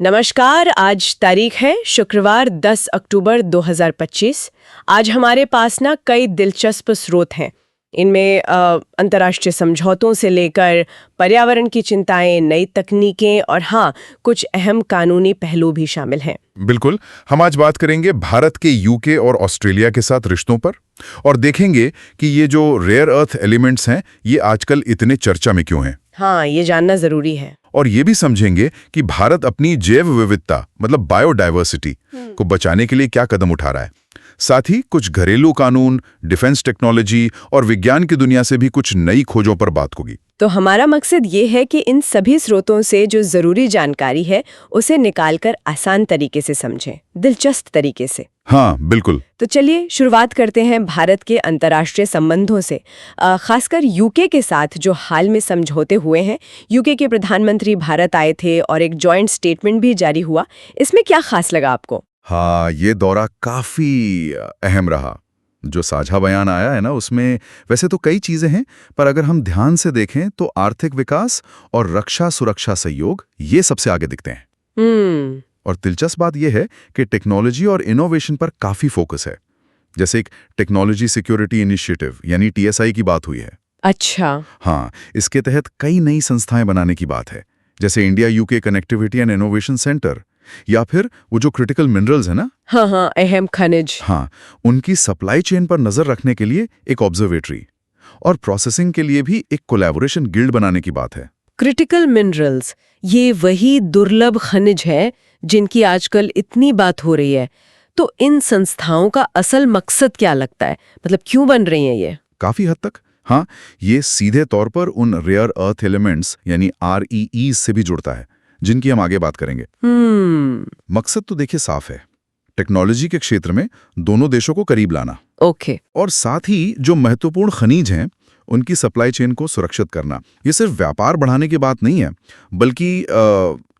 नमस्कार। आज तारीख है शुक्रवार 10 अक्टूबर 2025। आज हमारे पास ना कई दिलचस्प स्रोत हैं। इनमें अंतर्राष्ट्रीय समझौतों से लेकर पर्यावरण की चिंताएं, नई तकनीकें और हाँ, कुछ अहम कानूनी पहलू भी शामिल हैं। बिल्कुल। हम आज बात करेंगे भारत के यूके और ऑस्ट्रेलिया के साथ रिश्तों पर और देखेंगे कि ये जो रेयर अर्थ एलिमेंट्स हैं ये आजकल इतने चर्चा में क्यों हैं। हाँ, ये जानना जरूरी है। और ये भी समझेंगे कि भारत अपनी जैव विविधता मतलब बायोडायवर्सिटी को बचाने के लिए क्या कदम उठा रहा है। साथ ही कुछ घरेलू कानून, डिफेंस टेक्नोलॉजी और विज्ञान की दुनिया से भी कुछ नई खोजों पर बात होगी। तो हमारा मकसद ये है कि इन सभी स्रोतों से जो जरूरी जानकारी है उसे निकालकर आसान तरीके से समझें, दिलचस्प तरीके से। हाँ, बिल्कुल। तो चलिए शुरुआत करते हैं भारत के अंतर्राष्ट्रीय संबंधों से, खासकर यूके के साथ जो हाल में समझौते हुए हैं। यूके के प्रधानमंत्री भारत आए थे और एक जॉइंट स्टेटमेंट भी जारी हुआ। इसमें क्या खास लगा आपको? हाँ, ये दौरा काफी अहम रहा। जो साझा बयान आया है ना, उसमें वैसे तो कई चीजें हैं, पर अगर हम ध्यान से देखें तो आर्थिक विकास और रक्षा सुरक्षा सहयोग ये सबसे आगे दिखते हैं। और दिलचस्प बात यह है कि टेक्नोलॉजी और इनोवेशन पर काफी फोकस है। जैसे एक टेक्नोलॉजी सिक्योरिटी इनिशिएटिव यानी TSI की बात हुई है। अच्छा। हाँ, इसके तहत कई नई संस्थाएं बनाने की बात है, जैसे India UK connectivity and innovation centre, या फिर वो जो क्रिटिकल मिनरल्स है ना, हाँ, अहम खनिज, हाँ, उनकी सप्लाई चेन पर नजर रखने के लिए एक ऑब्जर्वेटरी और प्रोसेसिंग के लिए भी एक कोलैबोरेशन गिल्ड बनाने की बात है। क्रिटिकल मिनरल्स, ये वही दुर्लभ खनिज है जिनकी आजकल इतनी बात हो रही है। तो इन संस्थाओं का असल मकसद क्या लगता है, मतलब क्यों बन रही हैं ये? काफी हद तक हाँ, ये सीधे तौर पर उन रेयर अर्थ एलिमेंट्स यानी REEs से भी जुड़ता है, जिनकी हम आगे बात करेंगे। मकसद तो देखिए साफ है, टेक्नोलॉजी के क्षेत्र में दोनों देशों को करीब लाना। ओके। और साथ ही जो महत्वपूर्ण खनिज हैं उनकी सप्लाई चेन को सुरक्षित करना। ये सिर्फ व्यापार बढ़ाने की बात नहीं है, बल्कि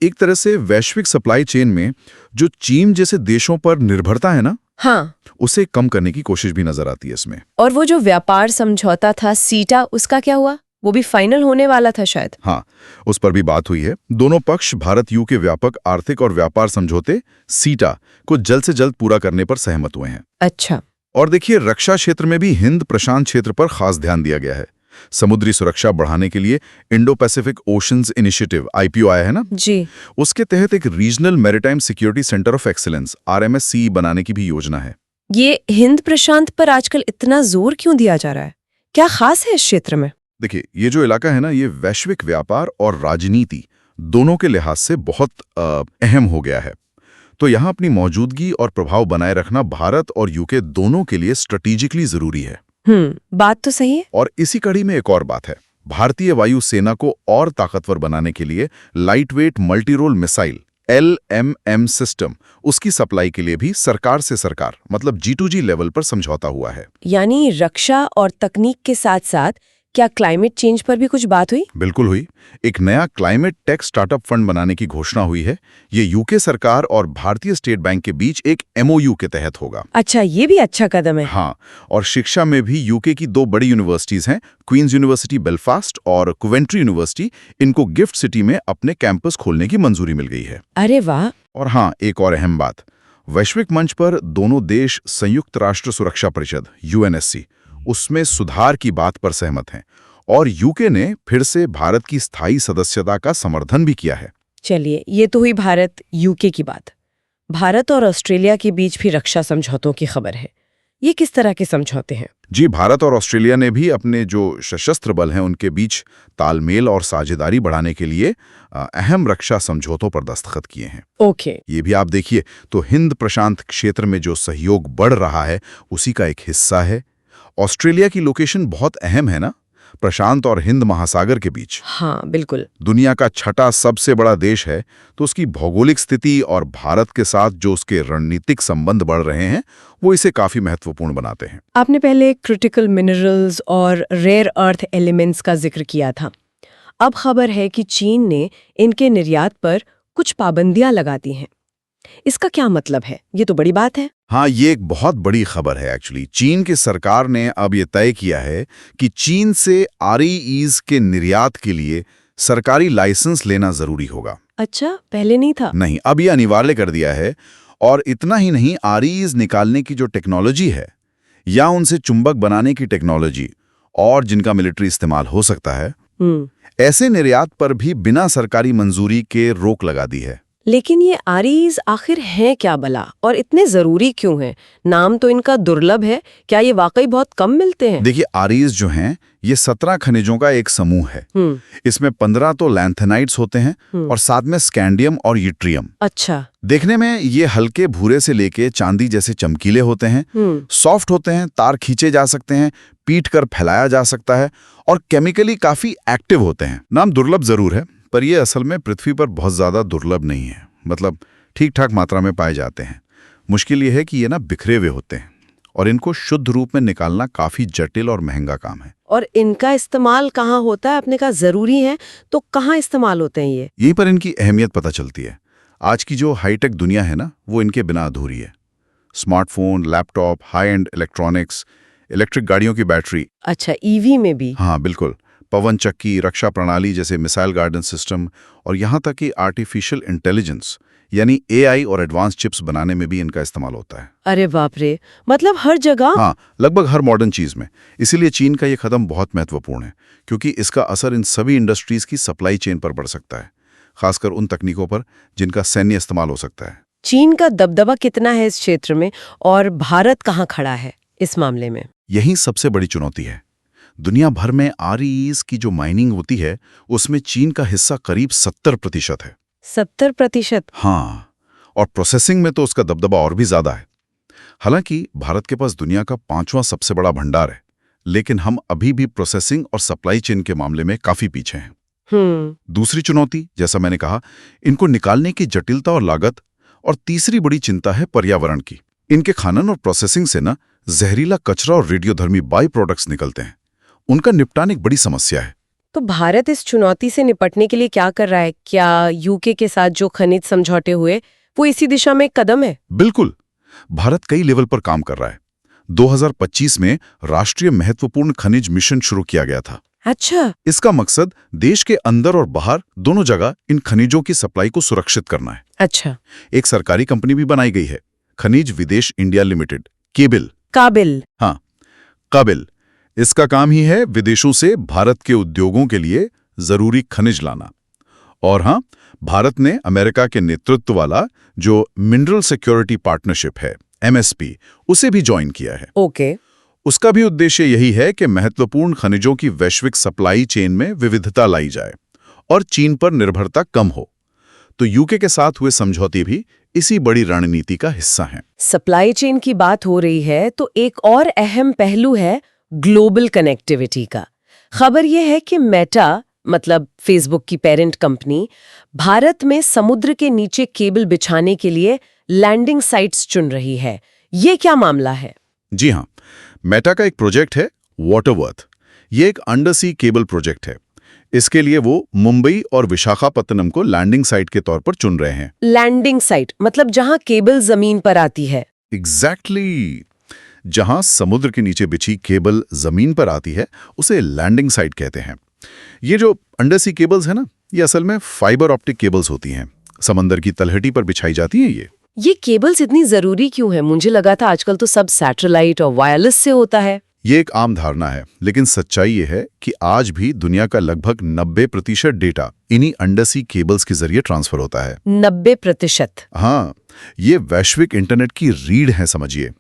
एक तरह से वैश्विक सप्लाई चेन में जो चीन जैसे देशों पर निर्भरता है ना, हाँ, उसे कम करने की कोशिश भी नजर आती है इसमें। और वो जो व्यापार समझौता था सीटा, उसका क्या हुआ? वो भी फाइनल होने वाला था शायद। हाँ, उस पर भी बात हुई है। दोनों पक्ष भारत यूके व्यापक आर्थिक और व्यापार समझौते सीटा को जल्द से जल्द पूरा करने पर सहमत हुए हैं। अच्छा। और देखिए, रक्षा क्षेत्र में भी हिंद प्रशांत क्षेत्र पर खास ध्यान दिया गया है। समुद्री सुरक्षा बढ़ाने के लिए Indo Pacific oceans initiative IPO आया है ना जी। उसके तहत एक regional maritime security centre of excellence RMSCE बनाने की भी योजना है। ये हिंद प्रशांत पर आजकल इतना जोर क्यों दिया जा रहा है? क्या खास है इस क्षेत्र में? देखिए, ये जो इलाका है ना, ये वैश्विक व्यापार और राजनीति दोनों के लिहाज से बहुत अहम हो गया है। तो यहाँ अपनी मौजूदगी और प्रभाव बनाए रखना भारत और यूके दोनों के लिए स्ट्रेटेजिकली जरूरी है। बात तो सही है। और इसी कड़ी में एक और बात है, भारतीय वायु सेना को और ताकतवर बनाने के लिए light weight multi role missile LMM system, उसकी सप्लाई के लिए भी सरकार से सरकार मतलब G2G लेवल पर समझौता हुआ है। यानी रक्षा और तकनीक के साथ साथ क्या क्लाइमेट चेंज पर भी कुछ बात हुई? बिल्कुल हुई। एक नया क्लाइमेट टेक स्टार्टअप फंड बनाने की घोषणा हुई है। ये यूके सरकार और भारतीय स्टेट बैंक के बीच एक MOU के तहत होगा। अच्छा, ये भी अच्छा कदम है। हाँ, और शिक्षा में भी यूके की 2 बड़ी यूनिवर्सिटीज हैं, क्वींस यूनिवर्सिटी बेलफास्ट और कुवेंट्री यूनिवर्सिटी, इनको गिफ्ट सिटी में अपने कैंपस खोलने की मंजूरी मिल गई है। अरे वाह। और हाँ, एक और अहम बात, वैश्विक मंच पर दोनों देश संयुक्त राष्ट्र सुरक्षा परिषद UNSC उसमें सुधार की बात पर सहमत हैं और यूके ने फिर से भारत की स्थायी सदस्यता का समर्थन भी किया है। चलिए, ये तो हुई भारत यूके की बात। भारत और ऑस्ट्रेलिया के बीच भी रक्षा समझौतों की खबर है। ये किस तरह के समझौते हैं? जी, भारत और ऑस्ट्रेलिया ने भी अपने जो सशस्त्र बल हैं उनके बीच तालमेल और साझेदारी बढ़ाने के लिए अहम रक्षा समझौतों पर दस्तखत किए हैं। ओके। ये भी आप देखिए तो हिंद प्रशांत क्षेत्र में जो सहयोग बढ़ रहा है उसी का एक हिस्सा है। ऑस्ट्रेलिया की लोकेशन बहुत अहम है ना, प्रशांत और हिंद महासागर के बीच। हाँ, बिल्कुल। दुनिया का 6ठा सबसे बड़ा देश है, तो उसकी भौगोलिक स्थिति और भारत के साथ जो उसके रणनीतिक संबंध बढ़ रहे हैं वो इसे काफी महत्वपूर्ण बनाते हैं। आपने पहले क्रिटिकल मिनरल्स और रेयर अर्थ एलिमेंट्स का जिक्र किया था। अब खबर है कि चीन ने इनके निर्यात पर कुछ पाबंदियां लगा दी हैं। इसका क्या मतलब है? ये तो बड़ी बात है। हाँ, ये एक बहुत बड़ी खबर है एक्चुअली। चीन की सरकार ने अब ये तय किया है कि चीन से REEs के निर्यात के लिए सरकारी लाइसेंस लेना जरूरी होगा। अच्छा, पहले नहीं था। नहीं, अब ये अनिवार्य कर दिया है। और इतना ही नहीं, आरईज निकालने की जो टेक्नोलॉजी है या उनसे चुंबक बनाने की टेक्नोलॉजी और जिनका मिलिट्री इस्तेमाल हो सकता है, ऐसे निर्यात पर भी बिना सरकारी मंजूरी के रोक लगा दी है। लेकिन ये आरईज आखिर हैं क्या भला, और इतने जरूरी क्यों हैं? नाम तो इनका दुर्लभ है, क्या ये वाकई बहुत कम मिलते हैं? देखिए, आरईज जो हैं ये 17 खनिजों का एक समूह है। इसमें 15 तो लैंथेनाइट्स होते हैं और साथ में स्कैंडियम और यूट्रियम। अच्छा। देखने में ये हल्के भूरे से लेके चांदी जैसे चमकीले होते हैं, सॉफ्ट होते हैं, तार खींचे जा सकते हैं, पीट कर फैलाया जा सकता है और केमिकली काफी एक्टिव होते हैं। नाम दुर्लभ जरूर है, पर ये असल में पृथ्वी पर बहुत ज्यादा दुर्लभ नहीं है। मतलब ठीक ठाक मात्रा में पाए जाते हैं। मुश्किल ये है कि ये ना बिखरे हुए होते हैं और इनको शुद्ध रूप में निकालना काफी जटिल और महंगा काम है। और इनका इस्तेमाल कहाँ होता है? आपने कहा जरूरी है, तो कहाँ इस्तेमाल होते हैं ये? यहीं पर इनकी अहमियत पता चलती है। आज की जो हाईटेक दुनिया है ना, वो इनके बिना अधूरी है। Smartphone, laptop, high and electronics, electric गाड़ियों की बैटरी। अच्छा, ईवी में भी? हाँ बिल्कुल। पवन चक्की, रक्षा प्रणाली जैसे मिसाइल गार्डेंस सिस्टम और यहाँ तक कि आर्टिफिशियल इंटेलिजेंस यानी एआई और एडवांस चिप्स बनाने में भी इनका इस्तेमाल होता है। अरे बाप रे, मतलब हर जगह? हाँ, लगभग हर मॉडर्न चीज में। इसीलिए चीन का ये कदम बहुत महत्वपूर्ण है, क्योंकि इसका असर इन सभी इंडस्ट्रीज की सप्लाई चेन पर पड़ सकता है, खासकर उन तकनीकों पर जिनका सैन्य इस्तेमाल हो सकता है। चीन का दबदबा कितना है इस क्षेत्र में, और भारत कहाँ खड़ा है इस मामले में? यही सबसे बड़ी चुनौती है। दुनिया भर में आरईज की जो माइनिंग होती है, उसमें चीन का हिस्सा करीब 70% है। 70%? हाँ, और प्रोसेसिंग में तो उसका दबदबा और भी ज्यादा है। हालांकि भारत के पास दुनिया का 5वां सबसे बड़ा भंडार है, लेकिन हम अभी भी प्रोसेसिंग और सप्लाई चेन के मामले में काफी पीछे हैं। दूसरी चुनौती, जैसा मैंने कहा, इनको निकालने की जटिलता और लागत। और तीसरी बड़ी चिंता है पर्यावरण की। इनके खनन और प्रोसेसिंग से ना जहरीला कचरा और रेडियोधर्मी बाई प्रोडक्ट्स निकलते हैं। उनका निपटान एक बड़ी समस्या है। तो भारत इस चुनौती से निपटने के लिए क्या कर रहा है? क्या यूके के साथ जो खनिज समझौते हुए वो इसी दिशा में एक कदम है? बिल्कुल, भारत कई लेवल पर काम कर रहा है। 2025 में राष्ट्रीय महत्वपूर्ण खनिज मिशन शुरू किया गया था। अच्छा। इसका मकसद देश के अंदर और बाहर दोनों जगह इन खनिजों की सप्लाई को सुरक्षित करना है। अच्छा। एक सरकारी कंपनी भी बनाई गई है, खनिज विदेश इंडिया लिमिटेड, केबिल। काबिल? हाँ, काबिल। इसका काम ही है विदेशों से भारत के उद्योगों के लिए जरूरी खनिज लाना। और हाँ, भारत ने अमेरिका के नेतृत्व वाला जो मिनरल सिक्योरिटी पार्टनरशिप है, MSP, उसे भी ज्वाइन किया है। ओके। उसका भी उद्देश्य यही है कि महत्वपूर्ण खनिजों की वैश्विक सप्लाई चेन में विविधता लाई जाए और चीन पर निर्भरता कम हो। तो यूके के साथ हुए समझौते भी इसी बड़ी रणनीति का हिस्सा हैं। सप्लाई चेन की बात हो रही है तो एक और अहम पहलू है ग्लोबल कनेक्टिविटी का। खबर यह है कि मेटा, मतलब फेसबुक की पेरेंट कंपनी, भारत में समुद्र के नीचे केबल बिछाने के लिए लैंडिंग साइट्स चुन रही है। ये क्या मामला है? जी हाँ, मेटा का एक प्रोजेक्ट है वाटरवर्थ। ये एक अंडरसी केबल प्रोजेक्ट है। इसके लिए वो मुंबई और विशाखापत्तनम को लैंडिंग साइट के तौर पर चुन रहे हैं। लैंडिंग साइट मतलब जहां केबल जमीन पर आती है? एग्जैक्टली। जहां समुद्र के नीचे बिछी केबल जमीन पर आती है, उसे लैंडिंग साइट कहते हैं। ये जो अंडरसी केबल्स है ना, ये असल में फाइबर ऑप्टिक केबल्स होती हैं। समंदर की तलहटी पर बिछाई जाती हैं। ये केबल्स इतनी जरूरी क्यों है? मुझे लगा था आजकल तो सब सैटेलाइट और वायरलेस से होता है। ये एक आम धारणा है, लेकिन सच्चाई ये है कि आज भी दुनिया का लगभग 90% डेटा इन्हीं अंडरसी केबल्स के जरिए ट्रांसफर होता है। 90%? हाँ, ये वैश्विक इंटरनेट की रीढ़ है, समझिए।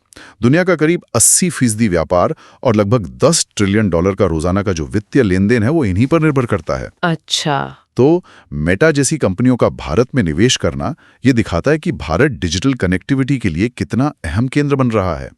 दुनिया का करीब 80% व्यापार और लगभग $10 ट्रिलियन का रोजाना का जो वित्तीय लेन देन है, वो इन्हीं पर निर्भर करता है। अच्छा। तो मेटा जैसी कंपनियों का भारत में निवेश करना ये दिखाता है कि भारत डिजिटल कनेक्टिविटी के लिए कितना अहम केंद्र बन रहा है।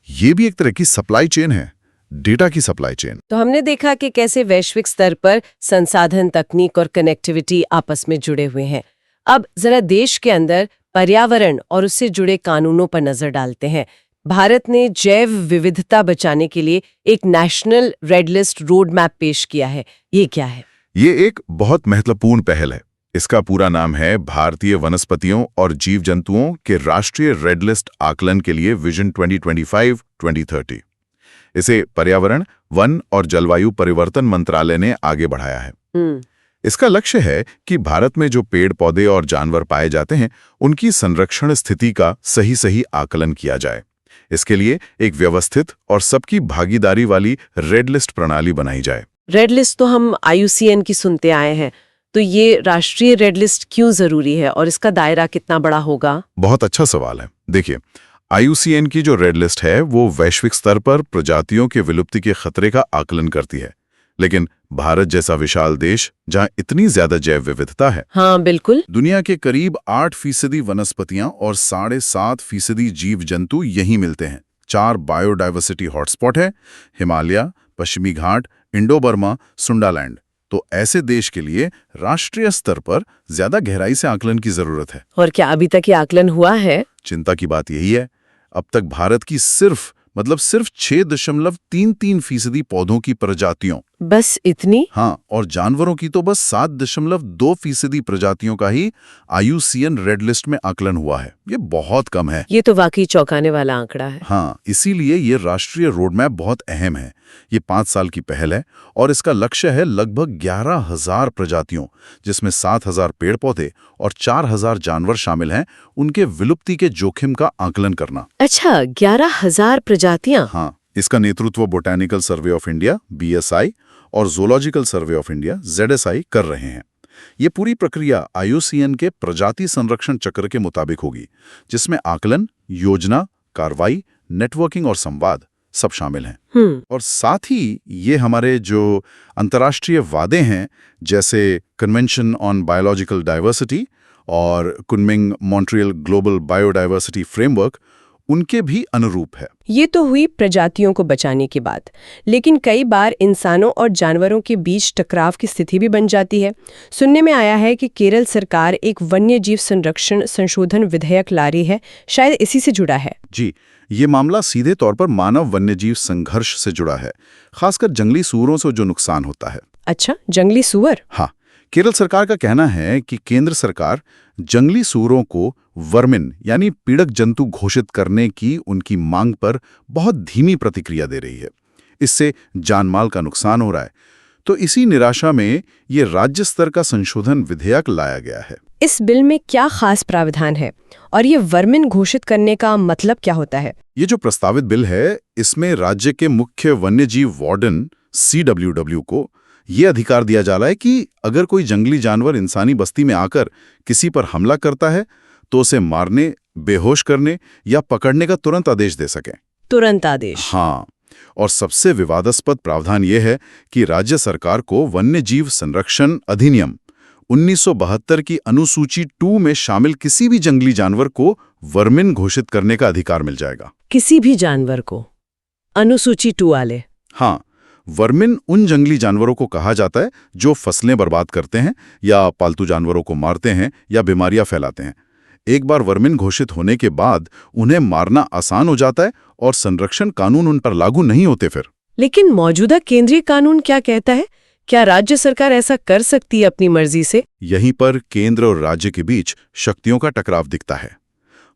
ये भी एक तरह की सप्लाई चेन है, डेटा की सप्लाई चेन। तो हमने देखा कि कैसे वैश्विक स्तर पर संसाधन, तकनीक और कनेक्टिविटी आपस में जुड़े हुए हैं। अब जरा देश के अंदर पर्यावरण और उससे जुड़े कानूनों पर नजर डालते हैं। भारत ने जैव विविधता बचाने के लिए एक national red list road map पेश किया है। ये क्या है? ये एक बहुत महत्वपूर्ण पहल है। इसका पूरा नाम है भारतीय वनस्पतियों और जीव जंतुओं के राष्ट्रीय रेड लिस्ट आकलन के लिए विजन 2025-2030। इसे पर्यावरण, वन और जलवायु परिवर्तन मंत्रालय ने आगे बढ़ाया है। इसका लक्ष्य है कि भारत में जो पेड़ पौधे और जानवर पाए जाते हैं उनकी संरक्षण स्थिति का सही आकलन किया जाए। इसके लिए एक व्यवस्थित और सबकी भागीदारी वाली रेड लिस्ट प्रणाली बनाई जाए। रेड लिस्ट तो हम IUCN की सुनते आए हैं, तो ये राष्ट्रीय रेड लिस्ट क्यों जरूरी है और इसका दायरा कितना बड़ा होगा? बहुत अच्छा सवाल है। देखिए, IUCN की जो रेड लिस्ट है वो वैश्विक स्तर पर प्रजातियों के विलुप्ति के खतरे का आकलन करती है, लेकिन भारत जैसा विशाल देश जहां इतनी ज्यादा जैव विविधता है, हाँ बिल्कुल, दुनिया के करीब 8% वनस्पतियां और 7.5% जीव जंतु यहीं मिलते हैं। 4 बायोडाइवर्सिटी हॉटस्पॉट है, हिमालय, पश्चिमी घाट, इंडो बर्मा, सुंडालैंड। तो ऐसे देश के लिए राष्ट्रीय स्तर पर ज्यादा गहराई से आकलन की जरूरत है। और क्या अभी तक ये आकलन हुआ है? चिंता की बात यही है, अब तक भारत की सिर्फ 6.33% पौधों की प्रजातियों, बस इतनी? हाँ, और जानवरों की तो बस 7.2% प्रजातियों का ही IUCN रेड लिस्ट में आकलन हुआ है। ये बहुत कम है। ये तो वाकई चौंकाने वाला आंकड़ा है। हाँ, इसीलिए ये राष्ट्रीय रोडमैप बहुत अहम है। ये 5 साल की पहल है और इसका लक्ष्य है लगभग 11,000 प्रजातियों, जिसमें 7,000 पेड़ पौधे और 4,000 जानवर शामिल हैं, उनके विलुप्ति के जोखिम का आकलन करना। अच्छा, 11,000 प्रजातियां? हाँ, इसका नेतृत्व botanical survey of India BSI और zoological survey of India ZSI कर रहे हैं। ये पूरी प्रक्रिया IUCN के प्रजाति संरक्षण चक्र के मुताबिक होगी, जिसमें आकलन, योजना, कार्रवाई, नेटवर्किंग और संवाद सब शामिल हैं। और साथ ही ये हमारे जो अंतर्राष्ट्रीय वादे हैं, जैसे कन्वेंशन ऑन बायोलॉजिकल डाइवर्सिटी और Kunming Montreal global biodiversity framework, उनके भी अनुरूप है। ये तो हुई प्रजातियों को बचाने की बात, लेकिन कई बार इंसानों और जानवरों के बीच टकराव की स्थिति भी बन जाती है। सुनने में आया है कि केरल सरकार एक वन्य जीव संरक्षण संशोधन विधेयक ला रही है, शायद इसी से जुड़ा है। जी, ये मामला सीधे तौर पर मानव वन्यजीव संघर्ष से जुड़ा है, खासकर जंगली सूअरों से जो नुकसान होता है। अच्छा, जंगली सूअर? हाँ, केरल सरकार का कहना है कि केंद्र सरकार जंगली सूअरों को वर्मिन यानी पीड़क जंतु घोषित करने की उनकी मांग पर बहुत धीमी प्रतिक्रिया दे रही है। इससे जानमाल का नुकसान हो रहा है। तो इसी निराशा में ये राज्य स्तर का संशोधन विधेयक लाया गया है। इस बिल में क्या खास प्रावधान है और ये वर्मिन घोषित करने का मतलब क्या होता है? ये जो प्रस्तावित बिल है, इसमें राज्य के मुख्य वन्यजीव वार्डन CWW को ये अधिकार दिया जा रहा है कि अगर कोई जंगली जानवर इंसानी बस्ती में आकर किसी पर हमला करता है तो उसे मारने, बेहोश करने या पकड़ने का तुरंत आदेश दे सकें। तुरंत आदेश? हाँ, और सबसे विवादास्पद प्रावधान यह है कि राज्य सरकार को वन्यजीव संरक्षण अधिनियम 1972 की अनुसूची 2 में शामिल किसी भी जंगली जानवर को वर्मिन घोषित करने का अधिकार मिल जाएगा। किसी भी जानवर को? अनुसूची 2 वाले? हाँ, वर्मिन उन जंगली जानवरों को कहा जाता है जो फसलें बर्बाद करते हैं या पालतू जानवरों को मारते हैं या बीमारियां फैलाते हैं। एक बार वर्मिन घोषित होने के बाद उन्हें मारना आसान हो जाता है और संरक्षण कानून उन पर लागू नहीं होते फिर। लेकिन मौजूदा केंद्रीय कानून क्या कहता है? क्या राज्य सरकार ऐसा कर सकती है अपनी मर्जी से? यहीं पर केंद्र और राज्य के बीच शक्तियों का टकराव दिखता है।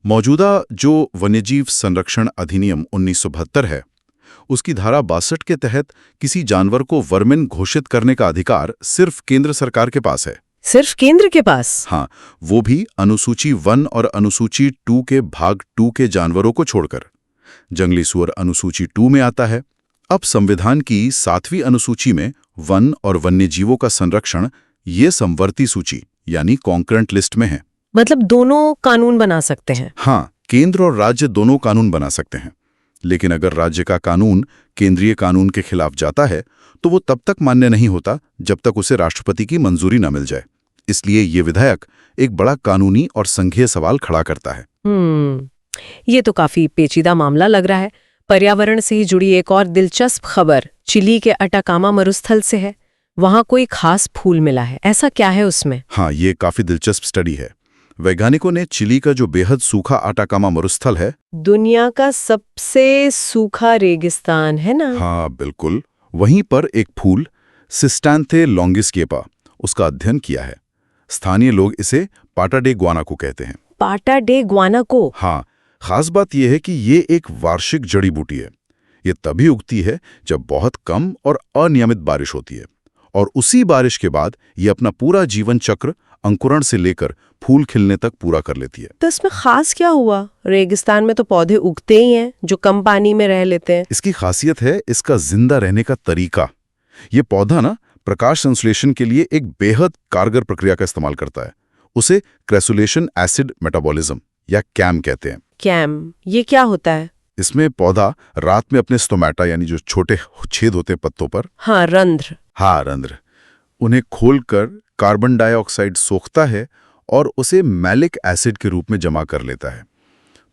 मौजूदा जो वन्यजीव संरक्षण अधिनियम 1972 है, उसकी धारा 62 के तहत किसी जानवर को वर्मिन घोषित करने का अधिकार सिर्फ केंद्र सरकार के पास है। सिर्फ केंद्र के पास? हाँ, वो भी अनुसूची 1 और अनुसूची 2 के भाग 2 के जानवरों को छोड़कर। जंगली सूअर अनुसूची 2 में आता है। अब संविधान की 7वीं अनुसूची में वन और वन्यजीवों का संरक्षण ये समवर्ती सूची यानी कॉन्करेंट लिस्ट में है। मतलब दोनों कानून बना सकते हैं? हाँ, केंद्र और राज्य दोनों कानून बना सकते हैं, लेकिन अगर राज्य का कानून केंद्रीय कानून के खिलाफ जाता है तो वो तब तक मान्य नहीं होता जब तक उसे राष्ट्रपति की मंजूरी न मिल जाए। इसलिए ये विधेयक एक बड़ा कानूनी और संघीय सवाल खड़ा करता है। ये तो काफी पेचीदा मामला लग रहा है। पर्यावरण से ही जुड़ी एक और दिलचस्प खबर चिली के अटाकामा मरुस्थल से है। वहां कोई खास फूल मिला है, ऐसा क्या है उसमें? हाँ, ये काफी दिलचस्प स्टडी है। वैज्ञानिकों ने चिली का जो बेहद सूखा अटाकामा मरुस्थल है, दुनिया का सबसे सूखा रेगिस्तान है ना? हाँ बिल्कुल, वहीं पर एक फूल सिस्टैंथे लॉन्गिस्केपा, उसका अध्ययन किया है। स्थानीय लोग इसे पाटा डे गुआनाको कहते हैं। पाटा डे गुआनाको? हाँ, खास बात यह है कि ये एक वार्षिक जड़ी बूटी है। ये तभी उगती है जब बहुत कम और अनियमित बारिश होती है और उसी बारिश के बाद ये अपना पूरा जीवन चक्र अंकुरण से लेकर फूल खिलने तक पूरा कर लेती है। तो इसमें खास क्या हुआ? रेगिस्तान में तो पौधे उगते ही हैं जो कम पानी में रह लेते हैं। इसकी खासियत है इसका जिंदा रहने का तरीका। ये पौधा ना प्रकाश संश्लेषण के लिए एक बेहद कारगर प्रक्रिया का इस्तेमाल करता है। उसे क्रेसुलेशन एसिड मेटाबॉलिज्म या कैम कहते हैं। कैम, ये क्या होता है? इसमें पौधा रात में अपने स्टोमेटा यानी जो छोटे छेद होते हैं पत्तों पर, हाँ, रंध्र। हाँ, रंध्र, उन्हें खोलकर कार्बन डाइऑक्साइड सोखता है और उसे मैलिक एसिड के रूप में जमा कर लेता है।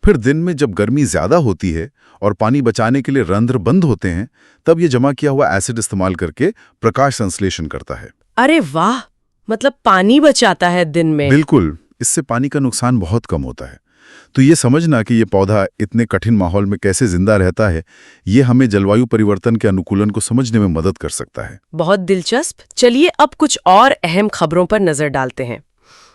फिर दिन में जब गर्मी ज्यादा होती है और पानी बचाने के लिए रंध्र बंद होते हैं, तब ये जमा किया हुआ एसिड इस्तेमाल करके प्रकाश संश्लेषण करता है। अरे वाह, मतलब पानी बचाता है दिन में। बिल्कुल, इससे पानी का नुकसान बहुत कम होता है। तो ये समझना कि ये पौधा इतने कठिन माहौल में कैसे जिंदा रहता है, ये हमें जलवायु परिवर्तन के अनुकूलन को समझने में मदद कर सकता है। बहुत दिलचस्प। चलिए अब कुछ और अहम खबरों पर नजर डालते हैं।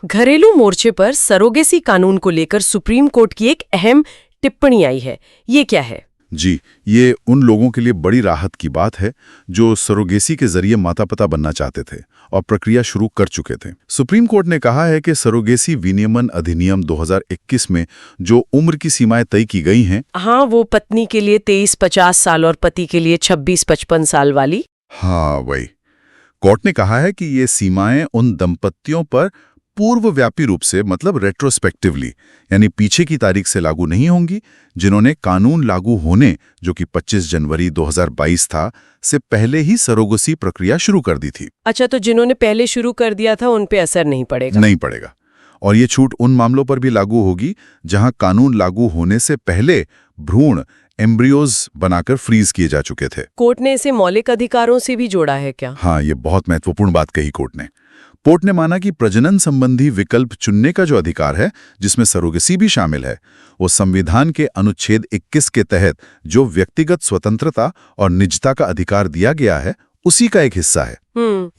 घरेलू मोर्चे पर सरोगेसी कानून को लेकर सुप्रीम कोर्ट की एक अहम टिप्पणी आई है। ये क्या है? जी, ये उन लोगों के लिए बड़ी राहत की बात है जो सरोगेसी के जरिए माता-पिता बनना चाहते थे और प्रक्रिया शुरू कर चुके थे। सुप्रीम कोर्ट ने कहा है कि सरोगेसी विनियमन अधिनियम 2021 में जो उम्र की सीमाएं तय की गई हैं, हाँ, वो पत्नी के लिए 23-50 साल और पति के लिए 26-55 साल वाली। हाँ, वही। कोर्ट ने कहा है कि ये सीमाएं उन दंपतियों पर पूर्वव्यापी रूप से, मतलब रेट्रोस्पेक्टिवली, यानी पीछे की तारीख से लागू नहीं होंगी, जिन्होंने कानून लागू होने, जो कि 25 जनवरी 2022 था, से पहले ही सरोगेसी प्रक्रिया शुरू कर दी थी। अच्छा, तो जिन्होंने पहले शुरू कर दिया था उन पे असर नहीं पड़ेगा? नहीं पड़ेगा। और ये छूट उन मामलों पर भी लागू होगी जहां कानून लागू होने से पहले भ्रूण एम्ब्रियोज बनाकर फ्रीज किए जा चुके थे। कोर्ट ने इसे मौलिक अधिकारों से भी जोड़ा है क्या? हाँ, ये बहुत महत्वपूर्ण बात कही कोर्ट ने। कोर्ट ने माना कि प्रजनन संबंधी विकल्प चुनने का जो अधिकार है, जिसमें सरोगेसी भी शामिल है, वो संविधान के अनुच्छेद 21 के तहत जो व्यक्तिगत स्वतंत्रता और निजता का अधिकार दिया गया है, उसी का एक हिस्सा है।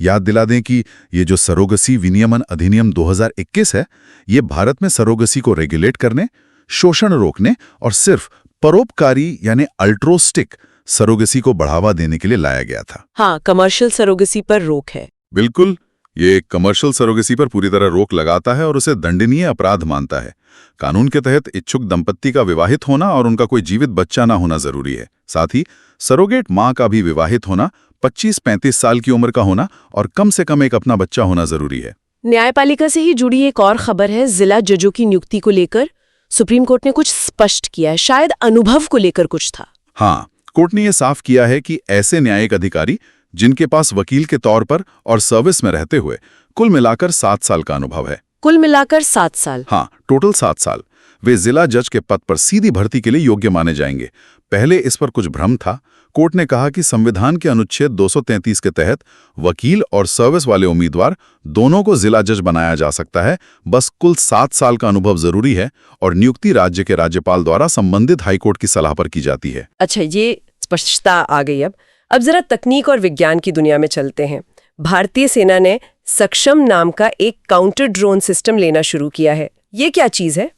याद दिला दें कि ये जो सरोगेसी विनियमन अधिनियम 2021 है, ये भारत में सरोगेसी को रेगुलेट करने, शोषण रोकने और सिर्फ परोपकारी यानी अल्ट्रोस्टिक सरोगेसी को बढ़ावा देने के लिए लाया गया था। हाँ, कमर्शियल सरोगेसी पर रोक है। बिल्कुल, ये कमर्शियल सरोगेसी पर पूरी तरह रोक लगाता है और उसे दंडनीय अपराध मानता है। कानून के तहत इच्छुक दंपत्ति का विवाहित होना और उनका कोई जीवित बच्चा ना होना जरूरी है। साथ ही सरोगेट मां का भी विवाहित होना, 25-35 साल की उम्र का होना और कम से कम एक अपना बच्चा होना जरूरी है। न्यायपालिका से ही जुड़ी एक और खबर है। जिला जजों की नियुक्ति को लेकर सुप्रीम कोर्ट ने कुछ स्पष्ट किया है। शायद अनुभव को लेकर कुछ था। हाँ, कोर्ट ने यह साफ किया है कि ऐसे न्यायिक अधिकारी जिनके पास वकील के तौर पर और सर्विस में रहते हुए कुल मिलाकर 7 साल का अनुभव है। कुल मिलाकर 7 साल? हाँ, टोटल 7 साल। वे जिला जज के पद पर सीधी भर्ती के लिए योग्य माने जाएंगे। पहले इस पर कुछ भ्रम था। कोर्ट ने कहा कि संविधान के अनुच्छेद 233 के तहत वकील और सर्विस वाले उम्मीदवार दोनों को जिला जज बनाया जा सकता है। बस कुल 7 साल का अनुभव जरूरी है और नियुक्ति राज्य के राज्यपाल द्वारा संबंधित हाईकोर्ट की सलाह पर की जाती है। अच्छा, ये स्पष्टता आ गई। अब जरा तकनीक और विज्ञान की दुनिया में चलते हैं। भारतीय सेना ने सक्षम नाम का एक काउंटर ड्रोन सिस्टम लेना शुरू किया है। ये क्या चीज है?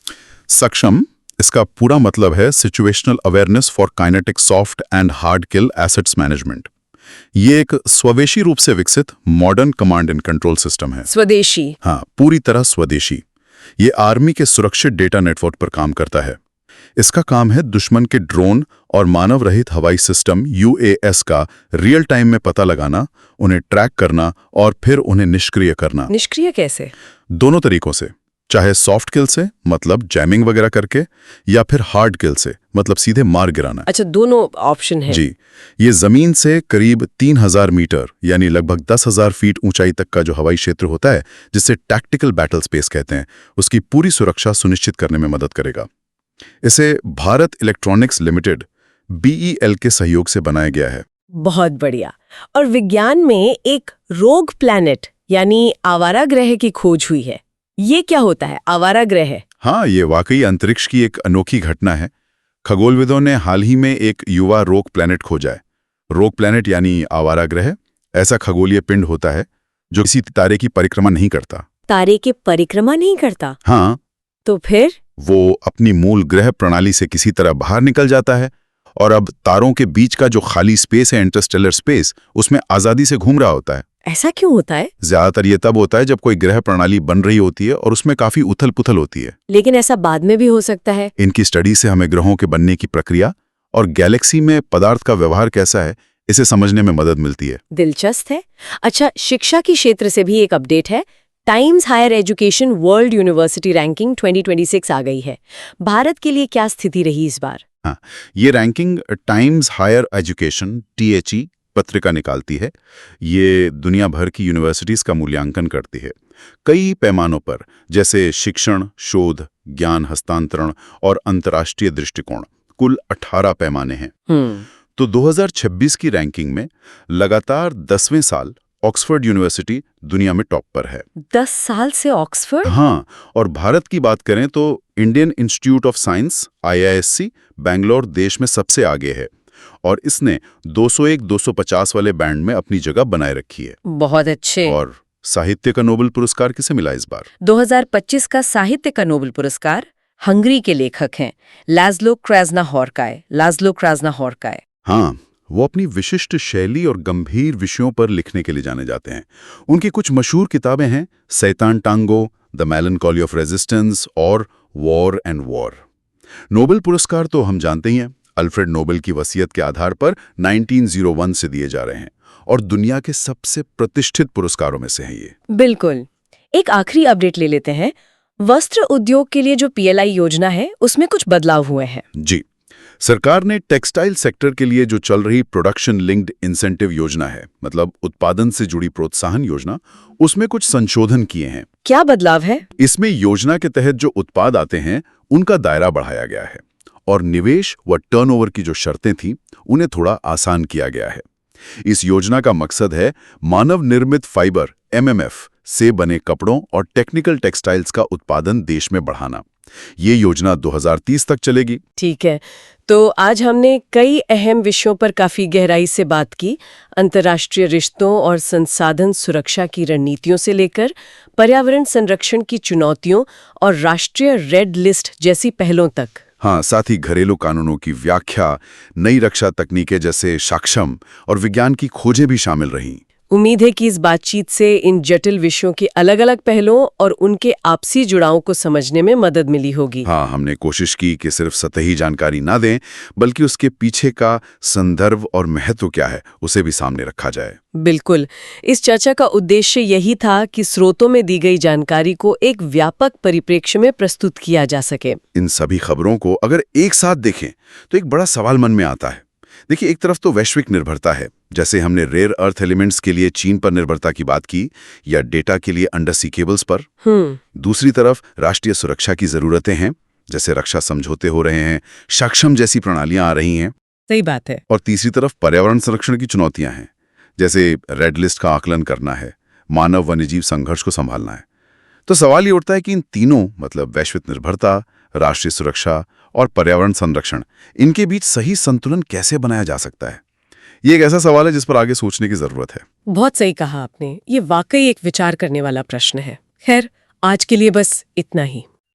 सक्षम, इसका पूरा मतलब है situational awareness for kinetic soft and hard kill assets management. ये एक स्वदेशी रूप से विकसित modern command and control system है। स्वदेशी? हाँ, पूरी तरह स्वदेशी। ये आर्मी के सुरक्षित डेटा नेटवर्क पर काम करता है। इसका काम है दुश्मन के ड्रोन और मानव रहित हवाई सिस्टम UAS का रियल टाइम में पता लगाना, उन्हें ट्रैक करना और फिर उन्हें निष्क्रिय करना। निष्क्रिय कैसे? दोनों तरीकों से, चाहे सॉफ्ट किल से, मतलब जैमिंग वगैरह करके, या फिर हार्ड किल से, मतलब सीधे मार गिराना। अच्छा, दोनों ऑप्शन है। जी, ये जमीन से करीब 3000 मीटर यानी लगभग 10,000 फीट ऊंचाई तक का जो हवाई क्षेत्र होता है, जिसे टैक्टिकल बैटल स्पेस कहते हैं, उसकी पूरी सुरक्षा सुनिश्चित करने में मदद करेगा। इसे भारत इलेक्ट्रॉनिक्स लिमिटेड BEL के सहयोग से बनाया गया है। बहुत बढ़िया। और विज्ञान में एक रोग प्लैनेट यानी आवारा ग्रह की खोज हुई है। ये क्या होता है आवारा ग्रह? हाँ, ये वाकई अंतरिक्ष की एक अनोखी घटना है। खगोलविदों ने हाल ही में एक युवा रोग प्लैनेट खोजा है। रोग प्लैनेट यानी आवारा ग्रह ऐसा खगोलीय पिंड होता है जो किसी तारे की परिक्रमा नहीं करता। तारे की परिक्रमा नहीं करता? हाँ। तो फिर वो अपनी मूल ग्रह प्रणाली से किसी तरह बाहर निकल जाता है और अब तारों के बीच का जो खाली स्पेस है, इंटरस्टेलर स्पेस, उसमें आजादी से घूम रहा होता है। ऐसा क्यों होता है? ज्यादातर ये तब होता है जब कोई ग्रह प्रणाली बन रही होती है और उसमें काफी उथल-पुथल होती है। लेकिन ऐसा बाद में भी हो सकता है। इनकी स्टडी से हमें ग्रहों के बनने की प्रक्रिया और गैलेक्सी में पदार्थ का व्यवहार कैसा है, इसे समझने में मदद मिलती है। दिलचस्प है। अच्छा, शिक्षा की क्षेत्र से भी एक अपडेट है। Times Higher Education World University ranking 2026 आ गई है। भारत के लिए क्या स्थिति रही इस बार? हाँ, ये ranking Times Higher Education THE पत्रिका निकालती है। ये दुनिया भर की यूनिवर्सिटीज का मूल्यांकन करती है कई पैमानों पर, जैसे शिक्षण, शोध, ज्ञान हस्तांतरण और अंतर्राष्ट्रीय दृष्टिकोण। कुल 18 पैमाने हैं। तो 2026 की रैंकिंग में लगातार 10वें साल ऑक्सफोर्ड यूनिवर्सिटी दुनिया में टॉप पर है। 10 साल से ऑक्सफोर्ड? हाँ, और भारत की बात करें तो Indian institute of science IISc Bangalore देश में सबसे आगे है और इसने 201-250 वाले बैंड में अपनी जगह बनाए रखी है। बहुत अच्छे। और साहित्य का नोबेल पुरस्कार किसे मिला इस बार? 2025 का साहित्य का नोबेल पुरस्कार हंगरी के लेखक हैं लाज़्लो क्रास्नाहॉरकाय। हाँ, वो अपनी विशिष्ट शैली और गंभीर विषयों पर लिखने के लिए जाने जाते हैं। उनकी कुछ मशहूर किताबें हैं सैतान टांगो, द मेलनकॉली ऑफ रेजिस्टेंस और वॉर एंड वॉर। नोबेल पुरस्कार तो हम जानते ही हैं, अल्फ्रेड नोबेल की वसीयत के आधार पर 1901 से दिए जा रहे हैं और दुनिया के सबसे प्रतिष्ठित पुरस्कारों में से हैं ये। बिल्कुल। एक आखिरी अपडेट ले लेते हैं। वस्त्र उद्योग के लिए जो PLI योजना है उसमें कुछ बदलाव हुए हैं। जी, सरकार ने टेक्सटाइल सेक्टर के लिए जो चल रही प्रोडक्शन लिंक्ड इंसेंटिव योजना है, मतलब उत्पादन से जुड़ी प्रोत्साहन योजना, उसमें कुछ संशोधन किए हैं। क्या बदलाव है? इसमें योजना के तहत जो उत्पाद आते हैं उनका दायरा बढ़ाया गया है और निवेश व टर्नओवर की जो शर्तें थीं उन्हें थोड़ा आसान किया गया है। इस योजना का मकसद है मानव निर्मित फाइबर MMF से बने कपड़ों और टेक्निकल टेक्सटाइल्स का उत्पादन देश में बढ़ाना। ये योजना 2030 तक चलेगी। ठीक है, तो आज हमने कई अहम विषयों पर काफी गहराई से बात की। अंतर्राष्ट्रीय रिश्तों और संसाधन सुरक्षा की रणनीतियों से लेकर पर्यावरण संरक्षण की चुनौतियों और राष्ट्रीय रेड लिस्ट जैसी पहलों तक। हाँ, साथ ही घरेलू कानूनों की व्याख्या, नई रक्षा तकनीकें जैसे साक्षम और विज्ञान की खोजें भी शामिल रहीं। उम्मीद है कि इस बातचीत से इन जटिल विषयों के अलग-अलग पहलुओं और उनके आपसी जुड़ावों को समझने में मदद मिली होगी। हाँ, हमने कोशिश की कि सिर्फ सतही जानकारी ना दें, बल्कि उसके पीछे का संदर्भ और महत्व क्या है, उसे भी सामने रखा जाए। बिल्कुल। इस चर्चा का उद्देश्य यही था कि स्रोतों में दी गई जानकारी को एक व्यापक परिप्रेक्ष्य में प्रस्तुत किया जा सके। इन सभी खबरों को अगर एक साथ देखें तो एक बड़ा सवाल मन में आता है। देखिए, एक तरफ तो वैश्विक निर्भरता है, जैसे हमने रेयर अर्थ एलिमेंट्स के लिए चीन पर निर्भरता की बात की या डेटा के लिए अंडरसी केबल्स पर। दूसरी तरफ राष्ट्रीय सुरक्षा की जरूरतें हैं, जैसे रक्षा समझौते हो रहे हैं, सक्षम जैसी प्रणालियां आ रही हैं। सही बात है। और तीसरी तरफ पर्यावरण संरक्षण की चुनौतियां हैं, जैसे रेड लिस्ट का आकलन करना है, मानव वन्यजीव संघर्ष को संभालना है। तो सवाल ये उठता है कि इन तीनों, मतलब वैश्विक निर्भरता, राष्ट्रीय सुरक्षा और पर्यावरण संरक्षण, इनके बीच सही संतुलन कैसे बनाया जा सकता है? ये एक ऐसा सवाल है जिस पर आगे सोचने की जरूरत है। बहुत सही कहा आपने। ये वाकई एक विचार करने वाला प्रश्न है। खैर, आज के लिए बस इतना ही।